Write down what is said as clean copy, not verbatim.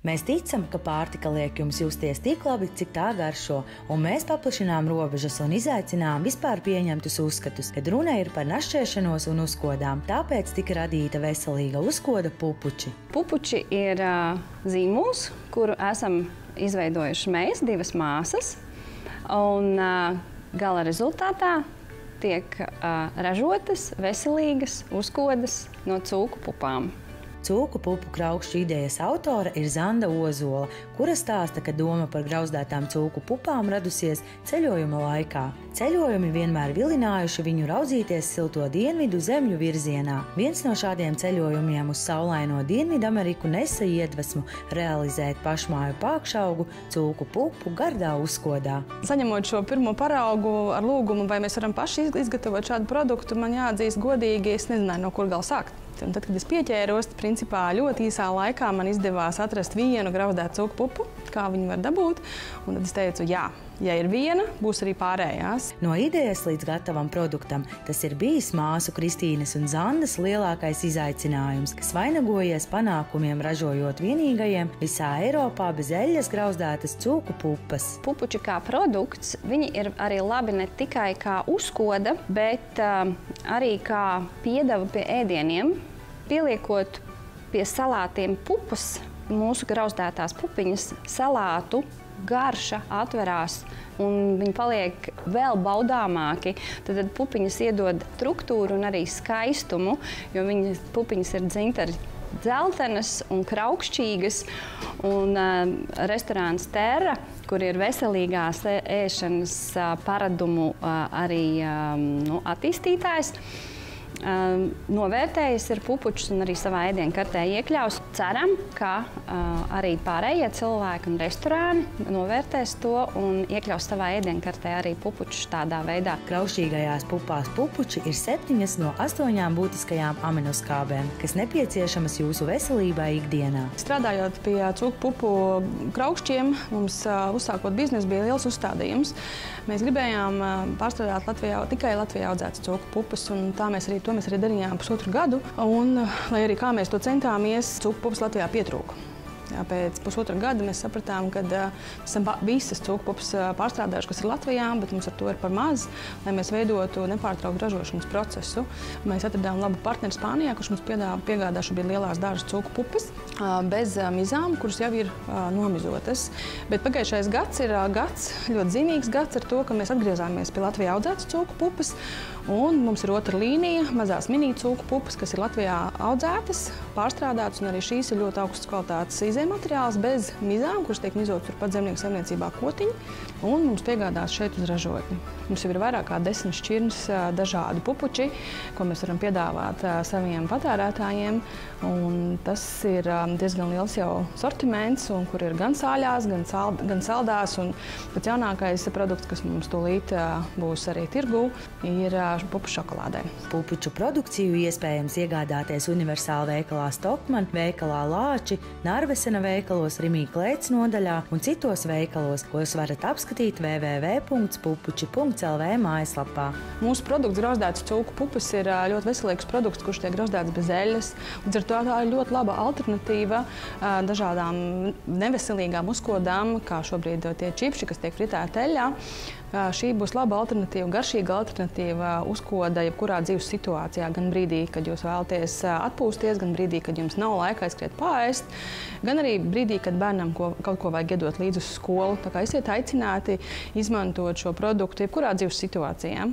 Mēs ticam, ka pārtika liek jums justies tik labi, cik tā garšo, un mēs paplašinām robežas un izaicinām vispār pieņemtus uzskatus, kad runa ir par našķēšanos un uzkodām. Tāpēc tika radīta veselīga uzkoda pupuči. Pupuči ir zīmols, kuru esam izveidojuši mēs, divas māsas, un gala rezultātā tiek ražotas veselīgas uzkodas no cūku pupām. Cūku pupu kraukšķu idejas autore ir Zanda Ozola, kura stāsta, ka doma par grauzdētām cūku pupām radusies ceļojuma laikā. Ceļojumi vienmēr vilinājuši viņu raudzīties silto dienvidu zemļu virzienā. Viens no šādiem ceļojumiem uz saulaino Dienvidameriku nesa iedvesmu realizēt pašmāju pākšaugu cūku pupu gardā uzkodā. Saņemot šo pirmo paraugu ar lūgumu, vai mēs varam paši izgatavot šādu produktu, man jāatzīst godīgi, es nezināju, no kur gal sākt. Un tad, kad es pieķēros, principā ļoti īsā laikā man izdevās atrast vienu grauzdētu cūku pupu, kā viņu var dabūt. Un tad es teicu, jā, ja ir viena, būs arī pārējās. No idejas līdz gatavam produktam tas ir bijis māsu Kristīnes un Zandas lielākais izaicinājums, kas vainagojies panākumiem ražojot vienīgajiem visā Eiropā bez eļļas grauzdētas cūku pupas. Pupuči kā produkts, viņi ir arī labi ne tikai kā uzkoda, bet arī kā piedeva pie ēdieniem. Pieliekot pie salātiem pupas, mūsu grauzdētās pupiņas, salātu garša atverās un viņi paliek vēl baudāmāki. Tad pupiņas iedod struktūru un arī skaistumu, jo pupiņas ir dzintari dzeltenas un kraukšķīgas. Un restorāns Terra, kur ir veselīgās ēšanas paradumu arī attīstītājs, novērtējis ir pupučus un arī savā ēdienkartē iekļaus. Ceram, ka arī pārējie cilvēki un restorāni novērtēs to un iekļaus savā ēdienkartē arī pupučus tādā veidā. Kraukšķīgajās pupās pupuči ir 7 no 8 būtiskajām aminoskābēm, kas nepieciešamas jūsu veselībai ikdienā. Strādājot pie cūku pupu kraukšķiem, mums uzsākot biznesu bija liels uzstādījums. Mēs gribējām pārstrādāt tikai Latvijā audzētas cūku pupas, un to mēs arī darījām pusotru gadu. Un, lai arī kā mēs to centāmies, cūku pupas Latvijā pietrūka. Pēc pusotra gada mēs sapratām, ka esam visas cūku pupas pārstrādājuši, kas ir Latvijā, bet mums ar to ir par maz, lai mēs veidotu nepārtrauktu ražošanas procesu. Mēs atradām labu partneri Spānijā, kurš mums piegādā šobrīd lielās dārza cūku pupas bez mizām, kuras jau ir nomizotas. Bet pagājušais gads ir ļoti zīmīgs gads ar to, ka mēs atgriezāmies pie Latvijā audzētas cūku pupas, un mums ir otra līnija, mazās mini cūku pupas, kas ir Latvijā audzētas, pārstrādātas, un arī šīs ir ļoti augstas kvalitātes izējumateriāls bez mizām, kuras tiek mizotas turpat zemnieku saimniecībā kotiņi, un mums piegādās šeit uz ražotni. Mums jau ir vairāk kā 10 šķirnes dažādi pupuči, ko mēs varam piedāvāt saviem patērētājiem, un tas ir diezgan liels jau sortiments, un kur ir gan sāļās, gan saldās, un pats jaunākais produkts, kas mums tūlīt būs arī tirgū, ir pupu šokolādē. Pupuču produkciju iespējams iegādāties universāla veikalā Stokman, veikalā Lāči, Narvesena veikalos, Rimī Klēts nodaļā un citos veikalos, ko jūs varat apskatīt www.pupuči.lv mājaslapā. Mūsu produkts grauzdētas cūku pupas ir ļoti veselīgs produkts, kurš tiek grauzdēts bez eļļas. Līdz ar to tā ir ļoti laba alternatīva dažādām neveselīgām uzkodām, kā šobrīd tie čipši, kas tiek fritēti eļļā. Šī būs laba alternatīva, garšīga alternatīva uzkoda jebkurā dzīves situācijā, gan brīdī, kad jūs vēlaties atpūsties, gan brīdī, kad jums nav laika aizskriet paēst, gan arī brīdī, kad bērnam kaut ko vajag iedot līdzi uz skolu. Tā kā esiet aicināti izmantot šo produktu jebkurā dzīves situācijā.